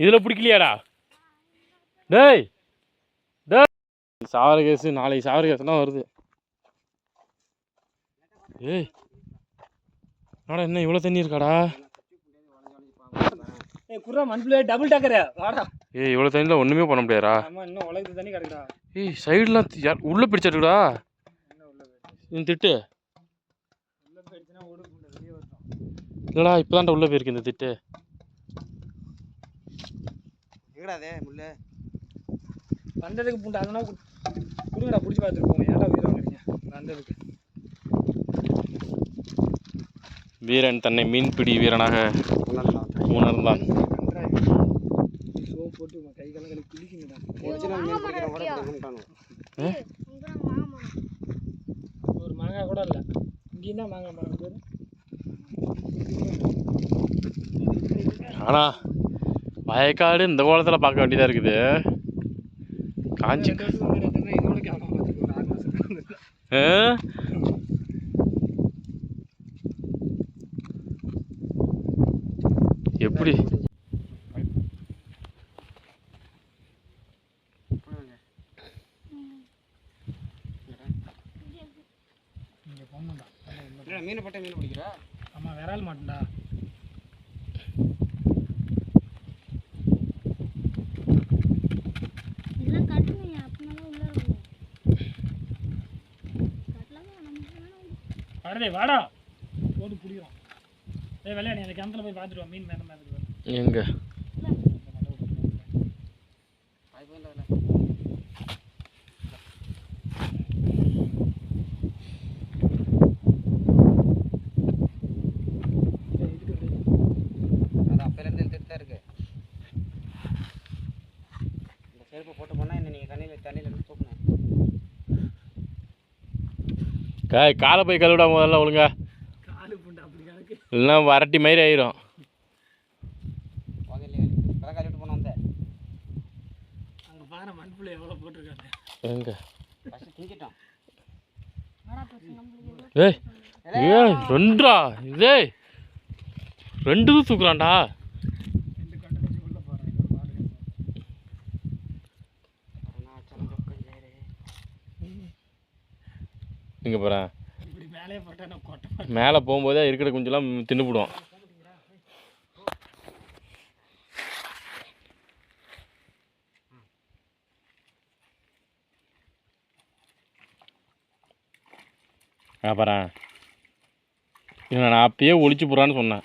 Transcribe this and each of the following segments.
இதில் பிடிக்கலையாடா? டேய் டேய், சாவர கேஸு நாளைக்கு சாவர கேஸ் தான் வருது. ஏய் ஆடா, என்ன இவ்வளோ தண்ணி இருக்காடா? குர்ரா மண்புள்ள டபுள் டக்கர் வாடா. ஏய் இவ்வளோ தண்ணியில் ஒன்றுமே பண்ண முடியாதா? ஆமா, இன்னும் உலகத்து தண்ணி கிடக்குடா. ஏய் சைடுலாம் உள்ளே பிடிச்சிருக்குடா. இந்த திட்டு உள்ள போயிடுச்சுன்னா ஓடு வெளியே வரணும். இல்லைடா, இப்போ தான்டா உள்ளே போயிருக்கு இந்த திட்டு. எங்கடாதே முள்ள வந்ததுக்கு பூண்டா அதனா குடுங்கடா, பிடிச்சி பார்த்துட்டு போங்க. ஏன்டா உயிரை வாங்குறீங்க வந்ததுக்கு? வீரன் தன்னை மீன்பிடி வீரனாக உணர்ந்தான். சோப் போட்டு கை காலம் குளிக்கணும்டா. ஒரு மாங்காய் கூட இல்லை. இங்கேயும் தான் மாங்காய் மரம் பேர். ஆனால் வயக்காடு இந்த கோலத்தில் பார்க்க வேண்டியதாக இருக்குது. காஞ்சி இதோட கேமரா பார்த்துக்கோ. 6 மாதம் எப்படி மீன் பட்ட மீன் பிடிக்கிறா? ஆமாம், விரால் மாட்டேன்டா. வரதே வாடா போட்டு பிடிக்கும். ஏய் வெள்ளையா, நீ அந்த கிணத்துல போய் பார்த்துட்டு வா. மீன் மேலே மேலே எங்க போட்டு போனா என்ன நீங்க தண்ணியில தூக்கணும். காலை போய் கழுவிடா முதல்ல ஒழுங்கா. காலு புண்டா அப்படி கணக்கு. இல்லைன்னா வரட்டி மாதிரி ஆயிரும். கழுவிட்டு போனோம். அந்த அங்கே பாரு மண்புள்ள எவ்வளோ போட்டிருக்காங்க. எங்க திங்கிட்டோம். ஏய் ஏய் ரெண்டா இதே 2 தூக்குறான்டா. இங்கே போகிறேன். மேலே போகும்போதே இருக்கிற குஞ்செல்லாம் தின்னுபிடும். அப்புறம் நான் அப்பயே ஒழிச்சு போடுறான்னு சொன்னேன்.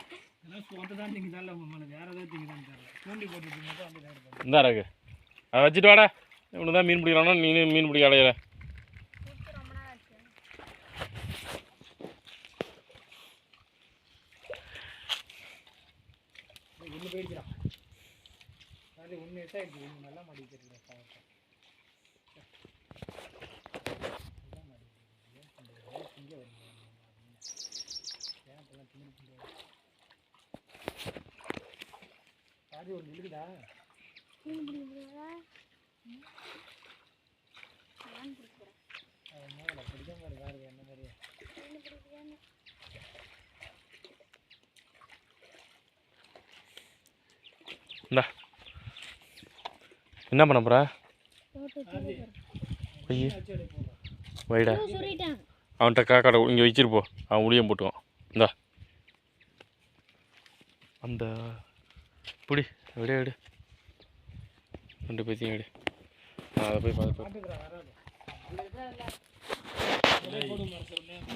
இந்த இருக்கு அதை வச்சுட்டு வாடா. இவனு தான் மீன் பிடிக்கிறானோ நீ மீன் பிடிக்க அலையிற. நல்லா மாட்டிக்கிறேன். ஒன்று இருக்குதா? பிடிக்க மாதிரி என்ன மாதிரி என்ன பண்ண போற? வைடா அவன்கிட்ட காக்காடை இங்கே வச்சிருப்போ. அவன் உளியம் போட்டுவான். இந்தா அந்த பிடி விட விடு 2 பேத்தையும் விடு. நான் அதை போய் பார்த்து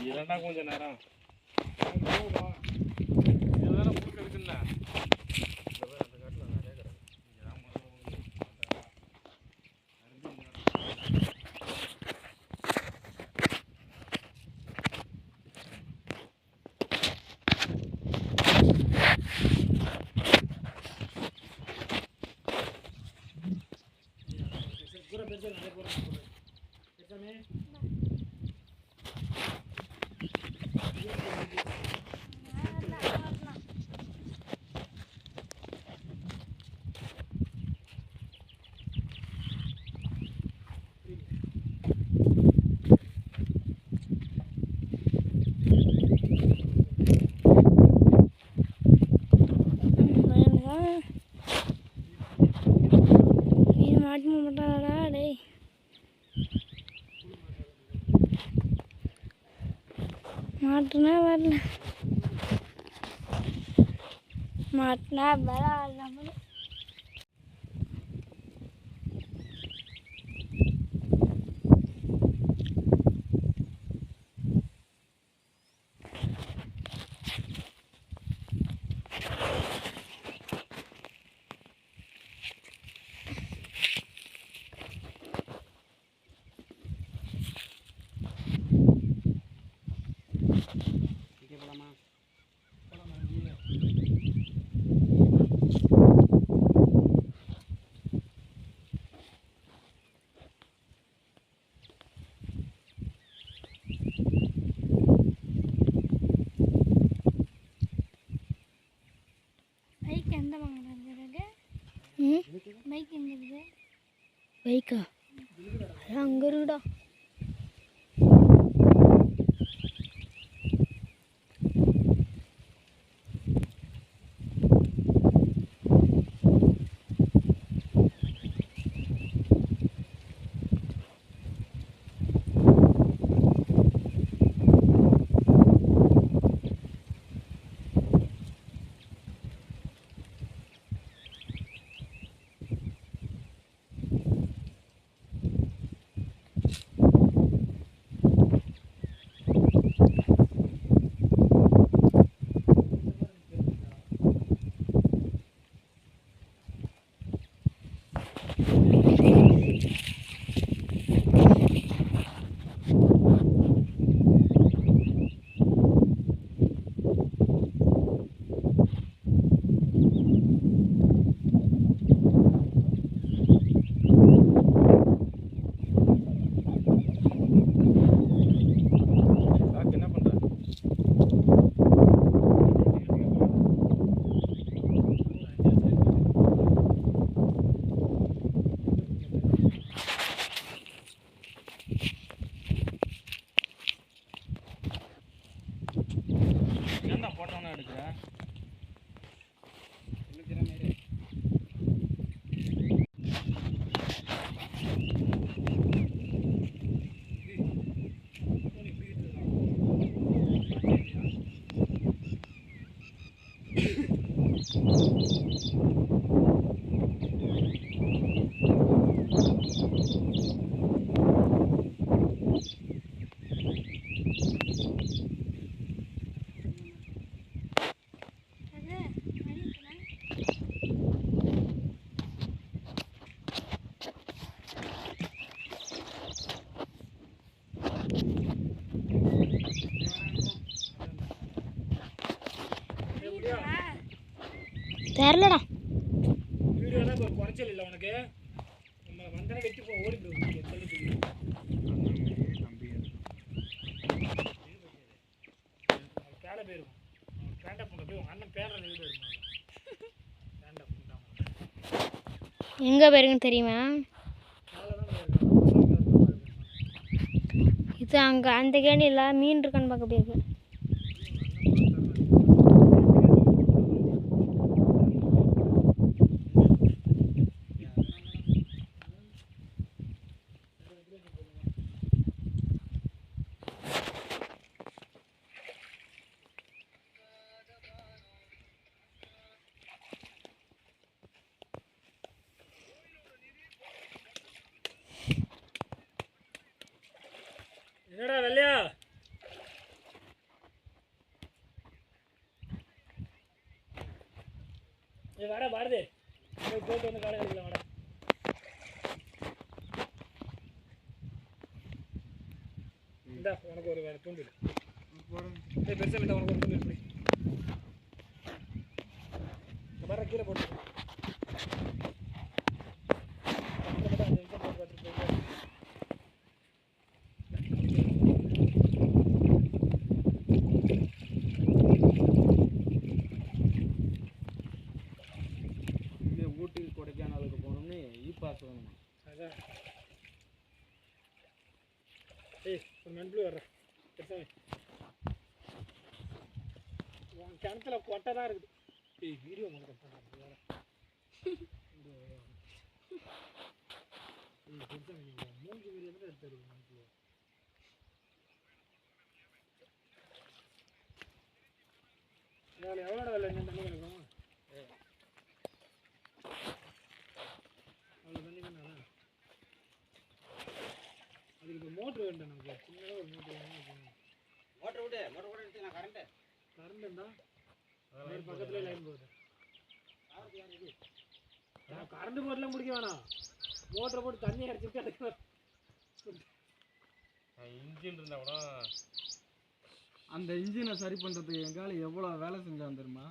இல்லைன்னா கொஞ்சம் நேரம் இதெல்லாம் கொடுக்குறதுக்குண்ணா. மாட்டினா வரல, மாட்டினா வர நம்மளும். பைக் எந்த வாங்கினது? பைக் எங்கே இருக்குது? பைக்கா அங்கே இருக்குடா. தெரிலடா. வீடியோலாம் இப்போ குறைச்சல் இல்லை உனக்கு. நம்ம வந்தனே வெட்டி போ ஓடி போய் பேட போயிருக்கும். பேண்டா போன போய் உங்கள் அண்ணன் பேடுற வீடு இருக்கும். பேண்டா போட்டாங்க எங்கே போயிருக்குன்னு தெரியுமா? இது அங்கே அந்த கேணியில் மீன் இருக்கான்னு பார்க்க போயிருக்கு. என்னடா வெள்ளையா? வாடா பாரதி, போட்டு வந்து காலை கழிக்கலாம் வாடா. இந்தா உனக்கு ஒரு வேறு தூண்டில் பெருசாக இல்லை, உனக்கு ஒரு தூண்டில் இப்படி வர கீழே போட்டு ஊட்டி கொடைக்கானலுக்கு போகணும்னு பாஸ் வேணுமா? அதான் ஏய் ஒரு மென்பிளு வர்றேன் பெருசாக உன் கிணத்துல கொட்டை தான் இருக்குது. ஏய் வீடியோ உங்களுக்கு பண்ணுறேன் பெருசாக மூஞ்சி வீடியோ தான் எடுத்து வேலை எவ்வளோட வேலை என்ன தண்ணி கிடைக்கும்? அவ்வளோ தண்ணி தானே. அதுக்கு இப்போ மோட்ரு வேண்டாம் நமக்கு. சின்னதாக ஒரு மோட்ரு வேணும். மோட்ரு விட்டு மோட்ரு கூட எடுத்து நான் கரண்ட்டு இருந்தால் பக்கத்துலேயே லைன் போகுது. கரண்ட் போட்டுலாம் முடிக்க வேணாம். மோட்டரை போட்டு தண்ணி அடிச்சுட்டு அதுக்கு இன்ஜின் இருந்தால் கூட அந்த இன்ஜினை சரி பண்ணுறதுக்கு எங்கால எவ்வளோ வேலை செஞ்சான் தெரியுமா?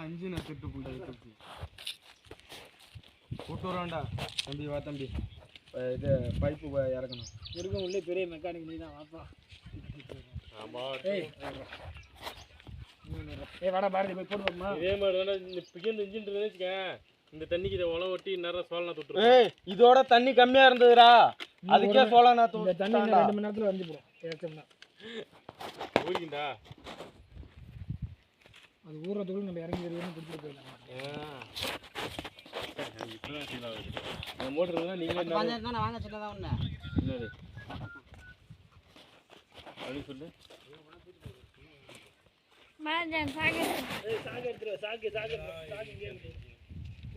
இன்ஜினை திட்டு பண்ணுறது தூக்கி கூட்டு வரான்டா. தம்பி வா தம்பி, இது பைப்பு இறக்கணும். இருக்கும் உள்ளே பெரிய மெக்கானிக் நீ தான் வாப்பா. ஏய் வாடா பாரதி போய் போடுவோம்மா. இதே மாதிரி தானே இந்த இன்ஜின் வச்சுக்கேன். இந்த தண்ணிக்கு இதை உழவு ஒட்டி நேரம் சோழனா தொட்டு. இதோட தண்ணி கம்மியாக இருந்ததுடா, அதுக்கே சோழனா தொட்டு. தண்ணி 2 மணி நேரத்தில் வந்து போடும் ஏச்சம்னா ஊறிக்கிண்டா. அது ஊறுறதுக்குள்ள நம்ம இறங்கி வருவோம்னு பிடிச்சிட்டு போயிடலாம். மோட்டர் இருந்தால் நீங்களே வாங்க சின்னதாக ஒன்று என்னது அப்படி சொல்லு. சாக்கு எடுத்துருவா. சாக்கு இங்கே இருக்கு.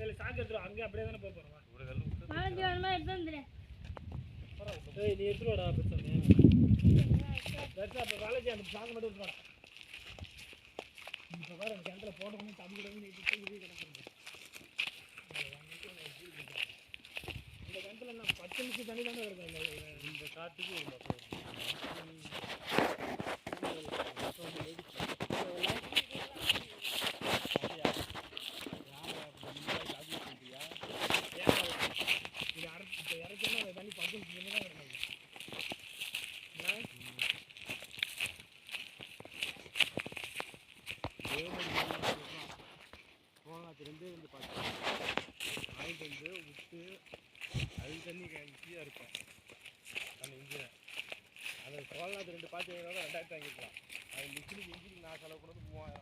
இல்லை சாக்கு எடுத்துருவா. அங்கே அப்படியே தானே போக போகிறோம். நீ எடுத்துருவாடா பிரச்சனை. அப்போ வேலைக்கு அந்த சாக்கு மட்டும் எடுத்துவாடா. இப்போ வேறு அந்த கிணத்துல போடணும் தம்பி கிடக்கு கிடக்குறது. இந்த கிணத்துல என்ன 10 நிமிஷம் தண்ணி தானே இருக்கும். இந்த காட்டுக்கு ஒரு இறக்கணும் தண்ணி 10 நிமிஷம் தான் கிடக்கும். போகாத்துலேருந்து வந்து பார்த்தா வாங்கிட்டு வந்து விட்டு அது தண்ணி ஈஸியாக இருக்கும் அந்த இன்ஜினை. அந்த சோழநாத்து 2 பாத்தி 2000 வாங்கிருக்கலாம். அது இன்ஜினுக்கு நான் செலவு பண்ணது 3000.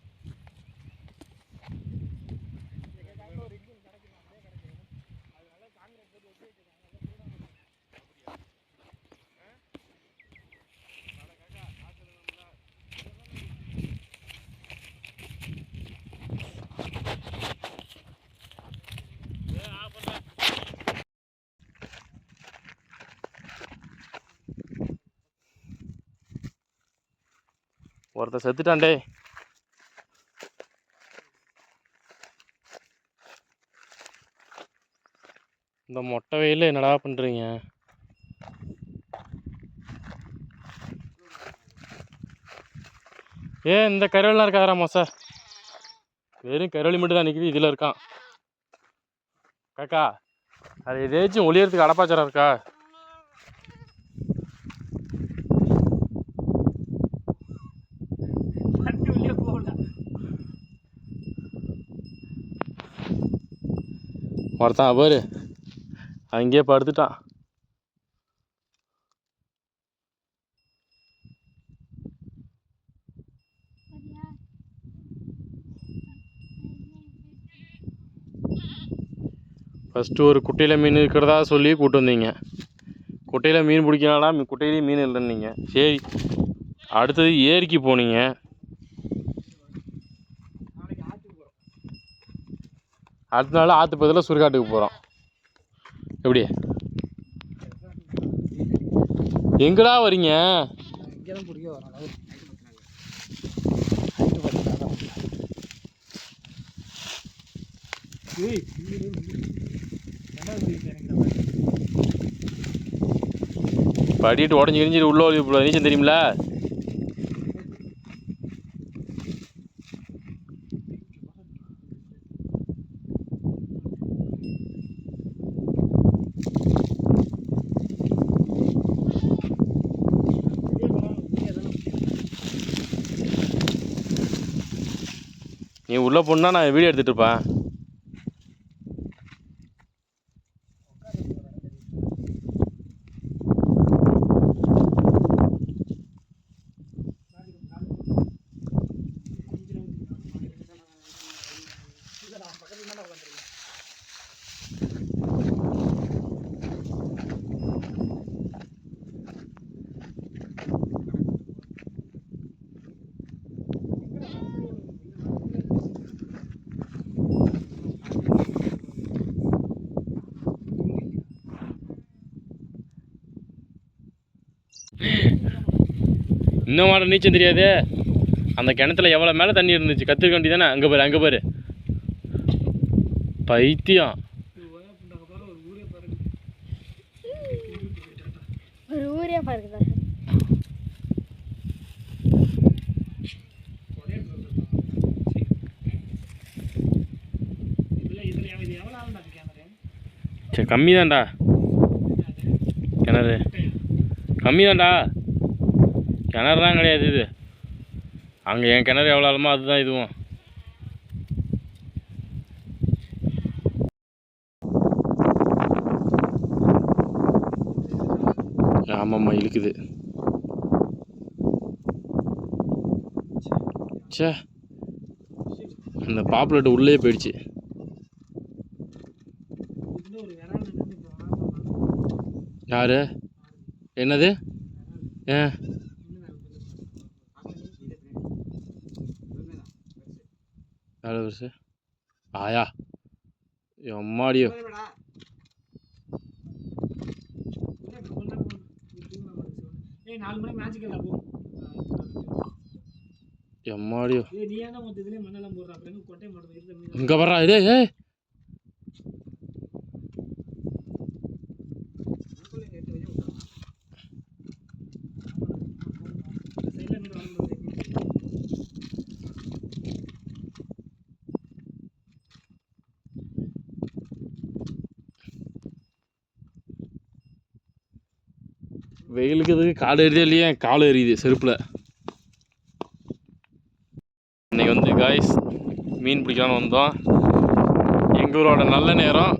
ஒரு இன்ஜின் கிடைக்கும் அப்படியே கிடைக்கும். அதனால காங்கிரீட் போட்டு வச்சு வச்சுருக்காங்க. ஒருத்தர் செத்துட்டான்டே. இந்த மொட்டை வெயில என்னடா பண்ணுறீங்க? இந்த கருவெல்லாம் இருக்காதாராமா சார்? வெறும் கருவெளி மட்டும் தான் நிற்கிது. இதில் இருக்கான் காக்கா. அது எதாச்சும் ஒளியறதுக்கு அடப்பாச்சாரம் இருக்கா? ஒருத்தான் பாரு அங்கேயே படுத்துட்டான். ஃபஸ்ட்டு ஒரு குட்டையில் மீன் இருக்கிறதா சொல்லி கூப்பிட்டு வந்தீங்க. குட்டையில் மீன் பிடிக்கலாம்னா குட்டையிலையும் மீன் இல்லைன்னீங்க. சரி, அடுத்தது ஏரிக்கு போனீங்க. அடுத்த நாள் ஆற்று பக்கத்தில் சுடுகாட்டுக்கு போகிறோம். எப்படி எங்கடா வரீங்க? படிட்டு உடஞ்சி கிழிஞ்சிட்டு உள்ள இவ்வளோ நீச்சல் தெரியுமில? நீ உள்ளே போனா நான் வீடியோ எடுத்துகிட்டு இருப்பேன். இன்னும் மாட நீச்சல் தெரியாது. அந்த கிணத்துல எவ்வளோ மேலே தண்ணி இருந்துச்சு, கற்றுக்க வேண்டி தானே. அங்கே பாரு, அங்கே பாரு, பைத்தியம். ஒரு ஊரே பாருக்குதா. சரி, கம்மி தான்டா கிணறு, கம்மி தான்டா. கிணறுலாம் கிடையாது இது. அங்கே என் கிணறு எவ்வளோ ஆழமோ அதுதான் இதுவும். ஆமாம்மா இழுக்குது. சே, அந்த பாப்புலெட் உள்ளே போயிடுச்சு. யாரு? என்னது? ஏன் எவ்வளோ பெருசு? ஆயா எம்மாடியோ. எம்மாடியோ இங்கே வர்றா. இதே ஏ வெயிலுக்கு இதுக்கு கால் எரியுதே இல்லையா, கால் எரியுது செருப்பில். இன்றைக்கி வந்து காய்ஸ் மீன் பிடிக்கலான்னு வந்தோம். எங்கள் ஊரோட நல்ல நேரம்.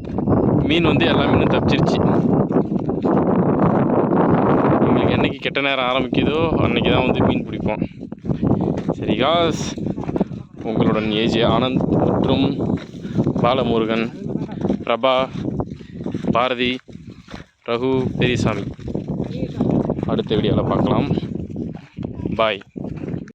மீன் வந்து எல்லா மீனும் தப்பிச்சிருச்சு. எங்களுக்கு என்றைக்கு கெட்ட நேரம் ஆரம்பிக்குதோ அன்றைக்கி தான் வந்து மீன் பிடிப்போம். சரி காய்ஸ், உங்களுடன் ஏஜே ஆனந்த் மற்றும் பாலமுருகன், பிரபா, பாரதி, ரகு, பெரியசாமி. அடுத்த வீடியோவில் பார்க்கலாம். பாய்.